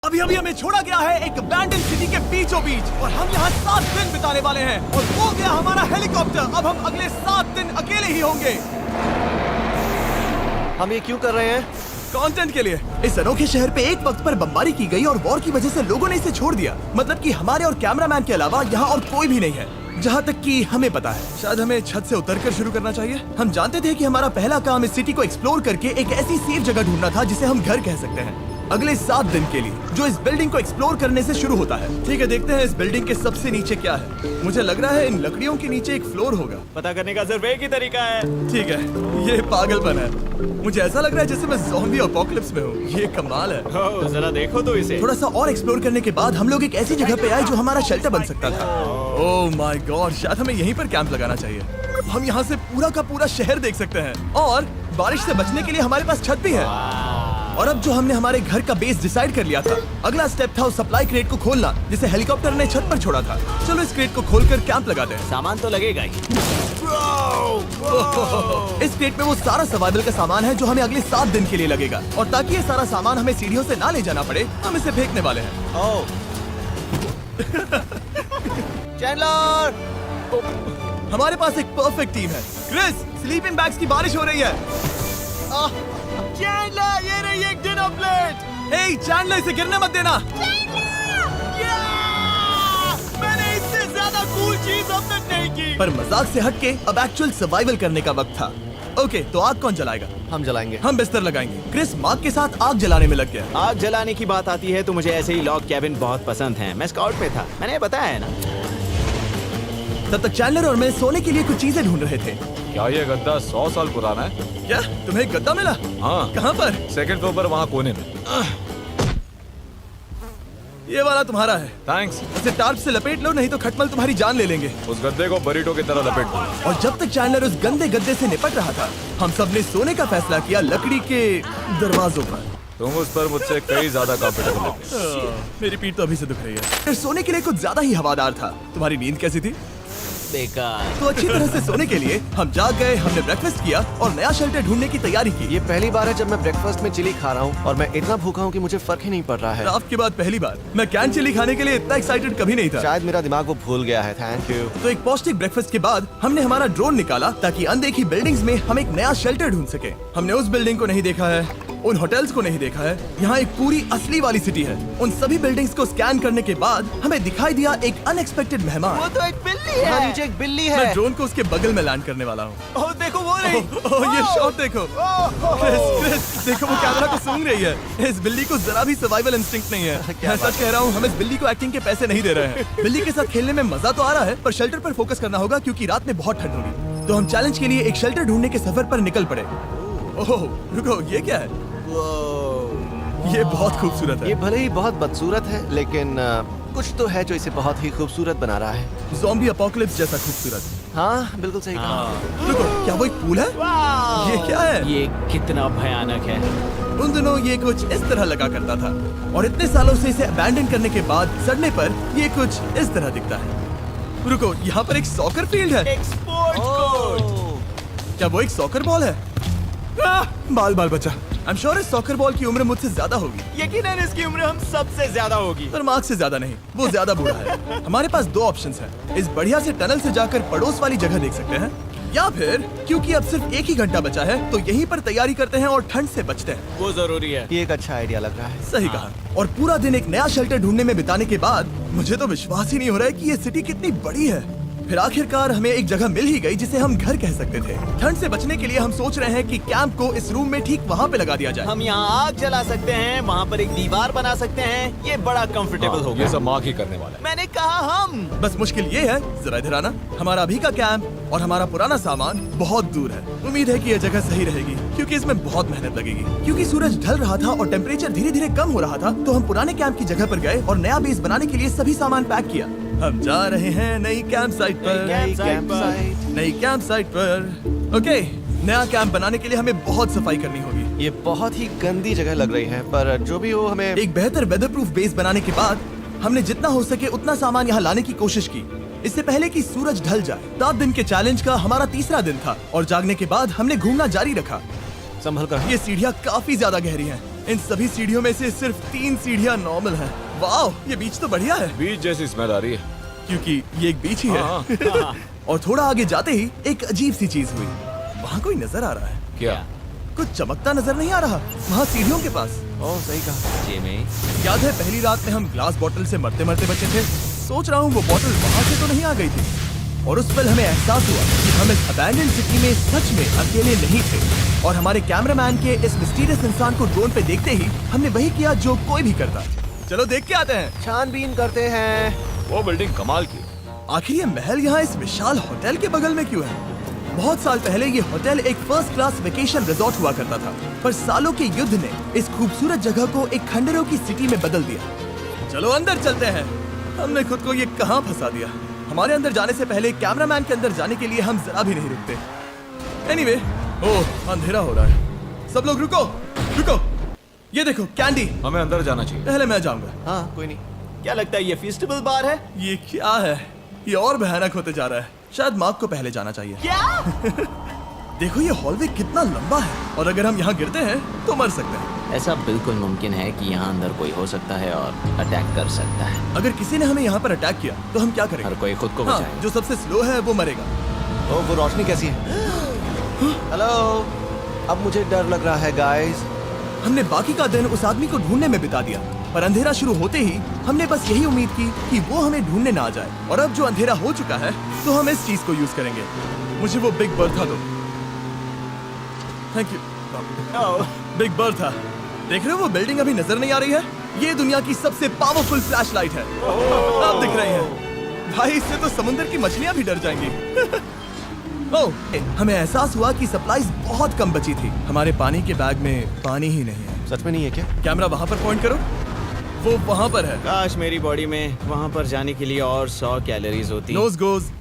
अभी अभी हमें छोड़ा गया है एक अबैंडन सिटी के बीचों बीच और हम यहाँ 7 दिन बिताने वाले हैं और वो गया हमारा हेलीकॉप्टर। अब हम अगले 7 दिन अकेले ही होंगे। हम ये क्यों कर रहे हैं? कंटेंट के लिए। इस अनोखे शहर पे एक वक्त पर बमबारी की गई और वॉर की वजह से लोगों ने इसे छोड़ दिया। मतलब कि हमारे और कैमरामैन के अलावा यहाँ और कोई भी नहीं है, जहाँ तक कि हमें पता है। शायद हमें छत से उतरकर शुरू करना चाहिए। हम जानते थे कि हमारा पहला काम इस सिटी को एक्सप्लोर करके एक ऐसी सेफ जगह ढूंढना था जिसे हम घर कह सकते हैं, अगले 7 दिन के लिए, जो इस बिल्डिंग को एक्सप्लोर करने से शुरू होता है। ठीक है, देखते हैं इस बिल्डिंग के सबसे नीचे क्या है। मुझे लग रहा है इन लकड़ियों के नीचे एक फ्लोर होगा। पता करने का सिर्फ एक ही तरीका है। ठीक है, ये पागलपन है। मुझे ऐसा लग रहा है जैसे मैं ज़ॉम्बी अपोकलिप्स में हूँ। ये कमाल है। ओह, जरा देखो तो इसे। थोड़ा सा और एक्सप्लोर करने के बाद हम लोग एक ऐसी जगह पे आए जो हमारा शेल्टर बन सकता था। ओह माय गॉड, शायद हमें यहीं पर कैंप लगाना चाहिए। हम यहाँ से पूरा का पूरा शहर देख सकते हैं और बारिश से बचने के लिए हमारे पास छत भी है। और अब जो हमने हमारे घर का बेस डिसाइड कर लिया था, अगला स्टेप था उस सप्लाई क्रेट को खोलना जिसे हेलीकॉप्टर ने छत पर छोड़ा था। चलो इस क्रेट को खोलकर कैंप लगाते हैं। सामान तो लगेगा ही। इस क्रेट में वो सारा सर्वाइवल का सामान है जो हमें अगले 7 दिन के लिए लगेगा। और ताकि ये सारा सामान हमें सीढ़ियों से ना ले जाना पड़े, हम इसे फेंकने वाले हैं। ओह चैंडलर! हमारे पास एक परफेक्ट टीम है। क्रिस, स्लीपिंग बैग्स की बारिश हो रही है। चैंडलर, ये रही एक डिनर प्लेट। हे चैंडलर, इसे गिरने मत देना। मैंने इससे ज्यादा कूल चीज अब तक नहीं की। पर मजाक से हटके अब एक्चुअल सर्वाइवल करने का वक्त था। ओके, तो आग कौन जलाएगा? हम जलाएंगे। हम बिस्तर लगाएंगे। क्रिस मार्क के साथ आग जलाने में लग गया। आग जलाने की बात आती है तो मुझे ऐसे ही लॉग कैबिन बहुत पसंद हैं। मैं स्काउट में था, मैंने बताया है ना। तब तक चैंडलर और मैं सोने के लिए कुछ चीजें ढूंढ रहे थे। क्या ये गद्दा 100 साल पुराना है? क्या तुम्हें एक गद्दा मिला? हाँ। कहाँ पर? सेकंड फ्लोर पर, वहाँ कोने में। ये वाला तुम्हारा है। थैंक्स। इसे टार्प से लपेट लो, नहीं तो खटमल तुम्हारी जान ले लेंगे। उस गद्दे को बरीटो की तरह लपेट दो। और जब तक चैंडलर उस गंदे गद्दे से निपट रहा था, हम सब ने सोने का फैसला किया लकड़ी के दरवाजों पर। तुम उस पर मुझसे कई ज्यादा कंफर्टेबल लगे। मेरी पीठ तो अभी से दुख रही है। फिर सोने के लिए कुछ ज्यादा ही हवादार था। तुम्हारी नींद कैसी थी? बेकार। तो अच्छी तरह से सोने के लिए हम जाग गए। हमने ब्रेकफास्ट किया और नया शेल्टर ढूंढने की तैयारी की। ये पहली बार है जब मैं ब्रेकफास्ट में चिली खा रहा हूँ और मैं इतना भूखा हूँ कि मुझे फर्क ही नहीं पड़ रहा है। रात के बाद पहली बार मैं कैन चिली खाने के लिए इतना एक्साइटेड कभी नहीं था। शायद मेरा दिमाग वो भूल गया है। Thank you. तो एक पौष्टिक ब्रेकफास्ट के बाद हमने हमारा ड्रोन निकाला ताकि अनदेखी बिल्डिंग्स में हम एक नया शेल्टर ढूंढ सके। हमने उस बिल्डिंग को नहीं देखा है, उन होटल्स को नहीं देखा है। यहाँ एक पूरी असली वाली सिटी है। उन सभी बिल्डिंग्स को स्कैन करने के बाद हमें दिखाई दिया एक अनएक्सपेक्टेड मेहमान। वो तो एक बिल्ली यहाँ है। नीचे एक बिल्ली मैं है। ड्रोन को उसके बगल में लैंड करने वाला हूँ। ओह, देखो वो रही। ये शॉट देखो। क्रिस, देखो वो कैमरा को सूंघ रही है। इस बिल्ली को जरा भी सर्वाइवल इंस्टिंक्ट नहीं है। मैं सच कह रहा हूँ, हम इस बिल्ली को एक्टिंग के पैसे नहीं दे रहे हैं। बिल्ली के साथ खेलने में मजा तो आ रहा है, पर शेल्टर पर फोकस करना होगा क्योंकि रात में बहुत ठंड होगी। तो हम चैलेंज के लिए एक शेल्टर ढूंढने के सफर पर निकल पड़े। ओह रुको, ये क्या है? ये बहुत खूबसूरत है। ये भले ही बहुत बदसूरत है, लेकिन कुछ तो है जो इसे बहुत ही खूबसूरत बना रहा है। ज़ॉम्बी अपोकलिप्स जैसा खूबसूरत। हाँ, बिल्कुल सही कहा। रुको, क्या वो एक पूल है? ये क्या है? ये कितना भयानक है। उन दिनों ये कुछ इस तरह लगा करता था और इतने सालों से इसे अबैंडन करने के बाद सड़ने पर ये कुछ इस तरह दिखता है। रुको, यहाँ पर एक सॉकर फील्ड है। एक स्पोर्ट्स कोर्ट। क्या वो एक सॉकर बॉल है? बाल बाल बचा। आई एम श्योर इस सॉकर बॉल की उम्र मुझसे ज्यादा होगी। यकीनन इसकी उम्र हम सबसे ज्यादा होगी। पर मार्क से ज्यादा नहीं, वो ज्यादा बूढ़ा है। हमारे पास 2 ऑप्शंस हैं। इस बढ़िया से टनल से जाकर पड़ोस वाली जगह देख सकते हैं, या फिर क्योंकि अब सिर्फ 1 ही घंटा बचा है तो यहीं पर तैयारी करते हैं और ठंड से बचते हैं। वो जरूरी है। ये एक अच्छा आइडिया लग रहा है। सही कहा। और पूरा दिन एक नया शेल्टर ढूंढने में बिताने के बाद मुझे तो विश्वास ही नहीं हो रहा है कि ये सिटी कितनी बड़ी है। फिर आखिरकार हमें एक जगह मिल ही गई जिसे हम घर कह सकते थे। ठंड से बचने के लिए हम सोच रहे हैं कि कैंप को इस रूम में ठीक वहाँ पे लगा दिया जाए। हम यहाँ आग जला सकते हैं, वहाँ पर एक दीवार बना सकते हैं। ये बड़ा कंफर्टेबल होगा। ये सब माँ ही करने वाला है। मैंने कहा हम। बस मुश्किल ये है, जरा इधर आना, हमारा अभी का कैंप और हमारा पुराना सामान बहुत दूर है। उम्मीद है कि यह जगह सही रहेगी क्योंकि इसमें बहुत मेहनत लगेगी। क्योंकि सूरज ढल रहा था और टेम्परेचर धीरे धीरे कम हो रहा था, तो हम पुराने कैंप की जगह पर गए और नया बेस बनाने के लिए सभी सामान पैक किया। हम जा रहे हैं नई कैंप साइट पर। नई कैंप साइट पर। ओके, नया कैंप बनाने के लिए हमें बहुत सफाई करनी होगी। ये बहुत ही गंदी जगह लग रही है, पर जो भी हो, हमें एक बेहतर वेदरप्रूफ बेस बनाने के बाद हमने जितना हो सके उतना सामान यहाँ लाने की कोशिश की, इससे पहले कि सूरज ढल जाए। 7 दिन के चैलेंज का हमारा तीसरा दिन था और जागने के बाद हमने घूमना जारी रखा। संभल कर। ये सीढ़ियाँ काफी ज्यादा गहरी हैं। इन सभी सीढ़ियों में से सिर्फ 3 सीढ़ियाँ नॉर्मल हैं। वाह, ये बीच तो बढ़िया है बीच जैसी स्मेल आ रही है। क्योंकि ये एक बीच ही है। हाँ। और थोड़ा आगे जाते ही एक अजीब सी चीज हुई। वहाँ कोई नजर आ रहा है। क्या? कुछ चमकता नजर नहीं आ रहा वहाँ सीढ़ियों के पास। ओह सही कहा। जिमी, याद है पहली रात में हम ग्लास बॉटल से मरते मरते बचे थे? सोच रहा हूँ वो बॉटल वहाँ से तो नहीं आ गई थी। और उस पल हमें एहसास हुआ कि हम इस अबैंडन्ड सिटी में सच में अकेले नहीं थे। और हमारे कैमरामैन के इस मिस्टीरियस इंसान को ड्रोन पे देखते ही हमने वही किया जो कोई भी करता। चलो देख के आते हैं। छानबीन करते हैं। वो बिल्डिंग कमाल की। आखिर ये महल यहाँ इस विशाल होटल के बगल में क्यों है? बहुत साल पहले ये होटल एक फर्स्ट क्लास वेकेशन रिजॉर्ट हुआ करता था, पर सालों के युद्ध ने इस खूबसूरत जगह को एक खंडरों की सिटी में बदल दिया। चलो अंदर चलते हैं। हमने खुद को ये कहाँ फंसा दिया। हमारे अंदर जाने से पहले कैमरामैन के अंदर जाने के लिए हम जरा भी नहीं रुकते। एनीवे, ओह अंधेरा हो रहा है। सब लोग रुको रुको। ये देखो कैंडी। हमें अंदर जाना चाहिए। पहले मैं जाऊंगा। हाँ कोई नहीं। क्या लगता है ये फेस्टिवल बार है? ये क्या है? ये और भयानक होते जा रहा है। शायद मार्क को पहले जाना चाहिए। क्या? देखो ये हॉलवे कितना लंबा है और अगर हम यहाँ गिरते हैं तो मर सकते हैं। ऐसा बिल्कुल मुमकिन है कि यहाँ अंदर कोई हो सकता है और अटैक कर सकता है। अगर किसी ने हमें यहाँ पर अटैक किया तो हम क्या करेंगे? हर कोई खुद को हाँ, बचाए। जो सबसे स्लो है वो मरेगा। ओह वो रोशनी कैसी है? हेलो, अब मुझे डर लग रहा है गाइस। हमने बाकी का दिन उस आदमी को ढूंढने में बिता दिया, पर अंधेरा शुरू होते ही हमने बस यही उम्मीद की कि वो हमें ढूंढने ना आ जाए। और अब जो अंधेरा हो चुका है तो हम इस चीज को यूज करेंगे। मुझे वो बिग बर्था दो। Thank you. Big Bertha. देख रहे हो वो बिल्डिंग अभी नजर नहीं आ रही है? ये दुनिया की सबसे पावरफुल फ्लैशलाइट है। आप दिख रही हैं। भाई इससे तो समुद्र की मछलियां भी डर जाएंगी। ओह, हमें एहसास हुआ कि सप्लाईज बहुत कम बची थी। हमारे पानी के बैग में पानी ही नहीं है। सच में नहीं है क्या? कैमरा वहाँ पर पॉइंट करो। वो वहाँ पर है। काश मेरी बॉडी में वहाँ पर जाने के लिए और 100 कैलोरीज होती। Nose goes.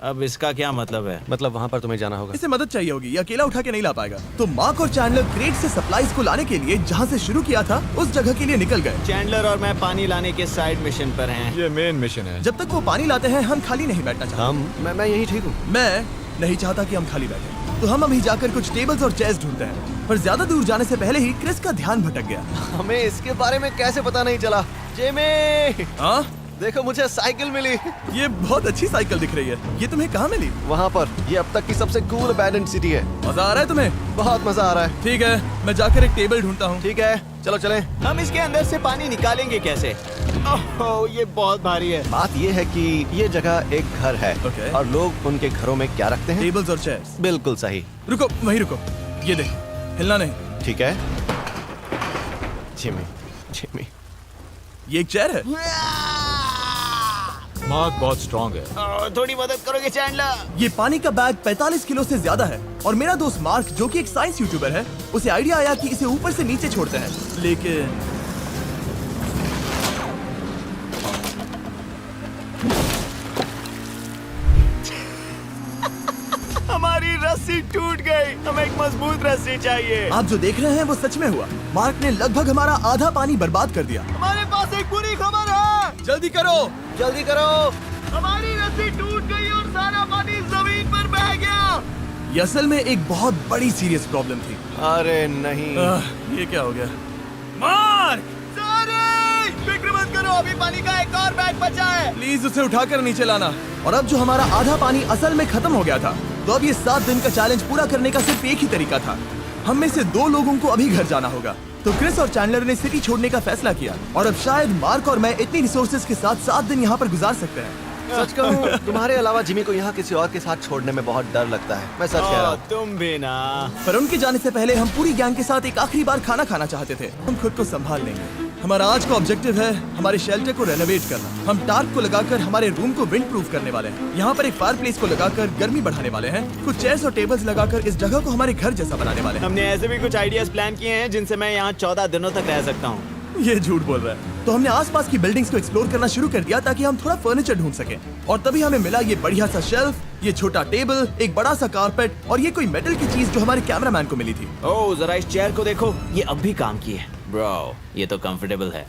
अब इसका क्या मतलब है? मतलब वहाँ पर तुम्हें जाना होगा। इसे मदद चाहिए होगी, ये अकेला उठा के नहीं ला पाएगा। तो मार्क और चैंडलर क्रेट से सप्लाईज को लाने के लिए जहाँ से शुरू किया था उस जगह के लिए निकल गए। चैंडलर और मैं पानी लाने के साइड मिशन पर हैं। ये मेन मिशन है। जब तक वो पानी लाते हैं हम खाली नहीं बैठना चाहते। मैं यही ठीक हूँ। मैं नहीं चाहता कि हम खाली बैठे, तो हम अभी जाकर कुछ टेबल्स और चेयर्स ढूंढते हैं। पर ज्यादा दूर जाने से पहले ही क्रिस का ध्यान भटक गया। हमें इसके बारे में कैसे पता नहीं चला? जेमी, हाँ, देखो मुझे साइकिल मिली। ये बहुत अच्छी साइकिल दिख रही है। ये तुम्हें कहाँ मिली? वहाँ पर। ये अब तक की सबसे कूल अबैंडन्ड सिटी है। मजा आ रहा है तुम्हें? बहुत मजा आ रहा है। ठीक है, मैं जाकर एक टेबल ढूंढता हूँ। ठीक है चलो चलें। हम इसके अंदर से पानी निकालेंगे कैसे? ओह, ये बहुत भारी है। बात ये है कि ये जगह एक घर है Okay. और लोग उनके घरों में क्या रखते हैं? टेबल्स और चेयर्स। बिल्कुल सही। रुको, वहीं रुको। ये देखो, हिलना नहीं। ठीक है। Jimmy, Jimmy. ये एक चेयर है। मार्क बहुत स्ट्रांग है। थोड़ी मदद करोगे चैंडलर? ये पानी का बैग 45 किलो से ज्यादा है और मेरा दोस्त मार्क जो कि एक साइंस यूट्यूबर है, उसे आइडिया आया कि इसे ऊपर से नीचे छोड़ते हैं। लेकिन हमारी रस्सी टूट गई। हमें एक मजबूत रस्सी चाहिए। आप जो देख रहे हैं वो सच में हुआ। मार्क ने लगभग हमारा आधा पानी बर्बाद कर दिया। हमारे पास एक बुरी खबर है। जल्दी करो। जल्दी करो। हमारी रस्सी टूट गई और सारा पानी जमीन पर बह गया। ये असल में एक बहुत बड़ी सीरियस प्रॉब्लम थी। अरे नहीं। ये क्या हो गया? मार्क, फिक्र मत करो, अभी पानी का एक और बैग बचा है। प्लीज उसे उठाकर नीचे लाना। और अब जो हमारा आधा पानी असल में खत्म हो गया था, तो अब ये 7 दिन का चैलेंज पूरा करने का सिर्फ एक ही तरीका था। हम में से 2 लोगों को अभी घर जाना होगा। तो क्रिस और चैंडलर ने सिटी छोड़ने का फैसला किया और अब शायद मार्क और मैं इतनी रिसोर्सेज के साथ 7 दिन यहाँ पर गुजार सकते हैं। सच कहूँ तुम्हारे अलावा जिमी को यहाँ किसी और के साथ छोड़ने में बहुत डर लगता है। मैं सच कह रहा हूँ। तुम भी ना। पर उनके जाने से पहले हम पूरी गैंग के साथ एक आखिरी बार खाना खाना चाहते थे। हम खुद को संभाल लेंगे। हमारा आज का ऑब्जेक्टिव है हमारे शेल्टर को रेनोवेट करना। हम टार्प को लगाकर हमारे रूम को विंड प्रूफ करने वाले हैं। यहाँ पर एक फायर प्लेस को लगाकर गर्मी बढ़ाने वाले हैं। कुछ चेयर्स और टेबल्स लगाकर इस जगह को हमारे घर जैसा बनाने वाले हैं। हमने ऐसे भी कुछ आइडियाज प्लान किए हैं जिनसे मैं यहाँ 14 दिनों तक रह सकता हूँ। ये झूठ बोल रहा है। तो हमने आसपास की बिल्डिंग्स को एक्सप्लोर करना शुरू कर दिया ताकि हम थोड़ा फर्नीचर ढूंढ सकें। और तभी हमें मिला ये बढ़िया सा शेल्फ, ये छोटा टेबल, एक बड़ा सा कारपेट और ये कोई मेटल की चीज जो हमारे कैमरामैन को मिली थी। ओह, जरा इस चेयर को देखो, ये अब भी काम की है। ब्रो, ये तो कंफर्टेबल है।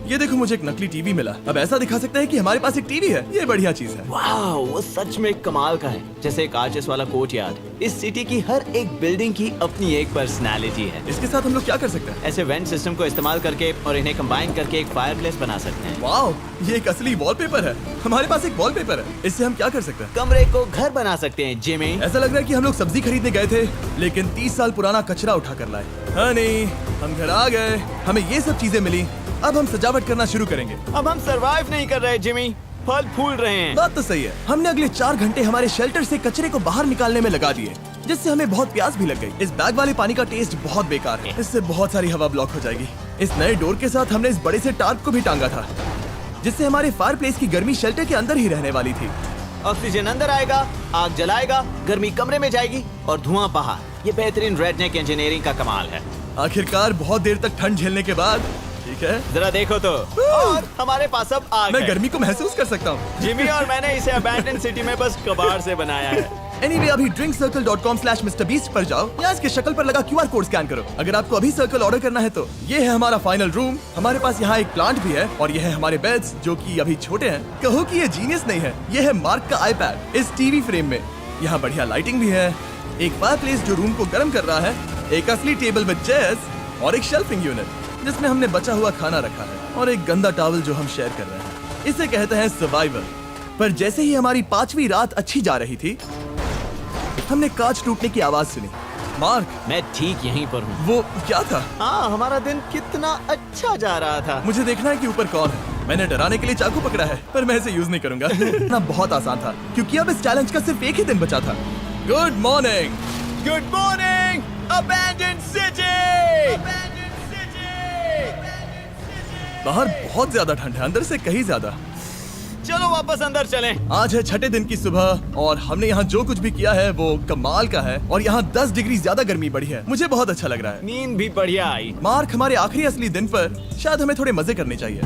ये देखो, मुझे एक नकली टीवी मिला। अब ऐसा दिखा सकते हैं कि हमारे पास एक टीवी है। ये बढ़िया चीज है। वाह, वो सच में कमाल का है। जैसे एक आर्टिस्ट वाला कोट याद। इस सिटी की हर एक बिल्डिंग की अपनी एक पर्सनालिटी है। इसके साथ हम लोग क्या कर सकते हैं? ऐसे वेंट सिस्टम को इस्तेमाल करके और इन्हें कंबाइन करके एक फायरप्लेस बना सकते हैं। वाओ, ये एक असली वॉलपेपर है। हमारे पास एक वॉलपेपर है, इससे हम क्या कर सकते हैं? कमरे को घर बना सकते हैं जिमी। ऐसा लग रहा है कि हम लोग सब्जी खरीदने गए थे लेकिन 30 साल पुराना कचरा उठा कर लाए। हाँ नहीं, हम घर आ गए, हमें ये सब चीजें मिली, अब हम सजावट करना शुरू करेंगे। अब हम सरवाइव नहीं कर रहे जिमी, फल फूल रहे हैं। बात तो सही है। हमने अगले 4 घंटे हमारे शेल्टर से कचरे को बाहर निकालने में लगा दिए, जिससे हमें बहुत प्यास भी लग गई। इस बैग वाले पानी का टेस्ट बहुत बेकार है, इससे बहुत सारी हवा ब्लॉक हो जाएगी। इस नए डोर के साथ हमने इस बड़े से टार्प को भी टांगा था, जिससे हमारे फायर प्लेस की गर्मी शेल्टर के अंदर ही रहने वाली थी। ऑक्सीजन अंदर आएगा, आग जलाएगा, गर्मी कमरे में जाएगी और धुआं बाहर। ये बेहतरीन रेडनेक इंजीनियरिंग का कमाल है। आखिरकार बहुत देर तक ठंड झेलने के बाद, ठीक है, जरा देखो तो, और हमारे पास अब आग मैं है। गर्मी को महसूस कर सकता हूँ। जिमी और मैंने इसे अबैंडन सिटी में बस कबाड़ से बनाया है। Anyway, अभी drinkcircle.com/MrBeast पर जाओ या इसके शक्ल पर लगा QR कोड स्कैन करो। अगर आपको अभी सर्कल ऑर्डर करना है तो ये है हमारा फाइनल रूम। हमारे पास यहाँ एक प्लांट भी है और ये है हमारे बेड्स जो कि अभी छोटे हैं। कहो कि ये जीनियस नहीं है, ये है मार्क का आईपैड इस टीवी फ्रेम में। यहाँ बढ़िया लाइटिंग भी है, एक फायर प्लेस जो रूम को गर्म कर रहा है, एक असली टेबल विद चेयर्स और एक शेल्फिंग यूनिट जिसमें हमने बचा हुआ खाना रखा है और एक गंदा टॉवल जो हम शेयर कर रहे हैं। इसे कहते हैं सर्वाइवल। पर जैसे ही हमारी 5वीं रात अच्छी जा रही थी, हमने कांच टूटने की आवाज सुनी। मार्क, मैं ठीक यहीं पर हूँ। वो क्या था? हाँ, हमारा दिन कितना अच्छा जा रहा था। मुझे देखना है कि ऊपर कौन है। मैंने डराने के लिए चाकू पकड़ा है, पर मैं इसे यूज नहीं करूंगा। ना बहुत आसान था, क्योंकि अब इस चैलेंज का सिर्फ एक ही दिन बचा था। Good morning. Good morning, abandon city. बाहर बहुत ज्यादा ठंड है, अंदर से कहीं ज्यादा। चलो वापस अंदर चलें। आज है 6ठे दिन की सुबह और हमने यहाँ जो कुछ भी किया है वो कमाल का है और यहाँ 10 डिग्री ज्यादा गर्मी बढ़ी है। मुझे बहुत अच्छा लग रहा है। नींद भी बढ़िया आई। मार्क, हमारे आखिरी असली दिन पर शायद हमें थोड़े मजे करने चाहिए।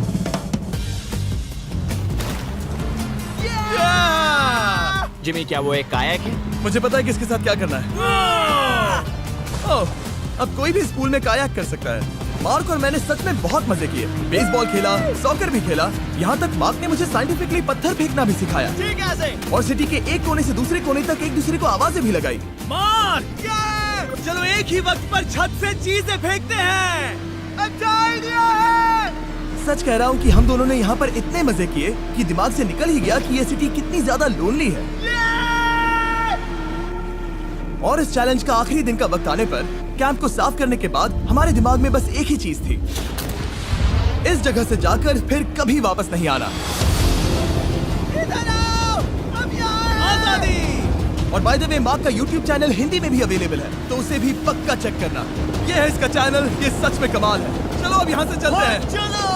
जिमी, क्या वो एक कायाक है? मुझे पता है कि इसके साथ क्या करना है। ओह, अब कोई भी इस पूल में कायाक कर सकता है। मार्क और मैंने सच में बहुत मजे किए। बेसबॉल खेला, सॉकर भी खेला, यहाँ तक मार्क ने मुझे साइंटिफिकली पत्थर फेंकना भी सिखाया ठीक है ऐसे। और सिटी के एक कोने से दूसरे कोने तक एक दूसरे को आवाजें भी लगाई। मार्क, चलो एक ही वक्त पर छत से चीजें फेंकते हैं। अच्छा आइडिया है। सच कह रहा हूँ कि हम दोनों ने यहाँ पर इतने मजे किए कि दिमाग से निकल ही गया कि ये सिटी कितनी ज्यादा लोनली है। और इस चैलेंज का आखिरी दिन का वक्त आने पर कैंप को साफ करने के बाद हमारे दिमाग में बस एक ही चीज थी, इस जगह से जाकर फिर कभी वापस नहीं आना। आजादी। और बाय द वे, मार्क का YouTube चैनल हिंदी में भी अवेलेबल है, तो उसे भी पक्का चेक करना। ये है इसका चैनल, ये सच में कमाल है। चलो अब यहाँ से चलते हैं। चलो।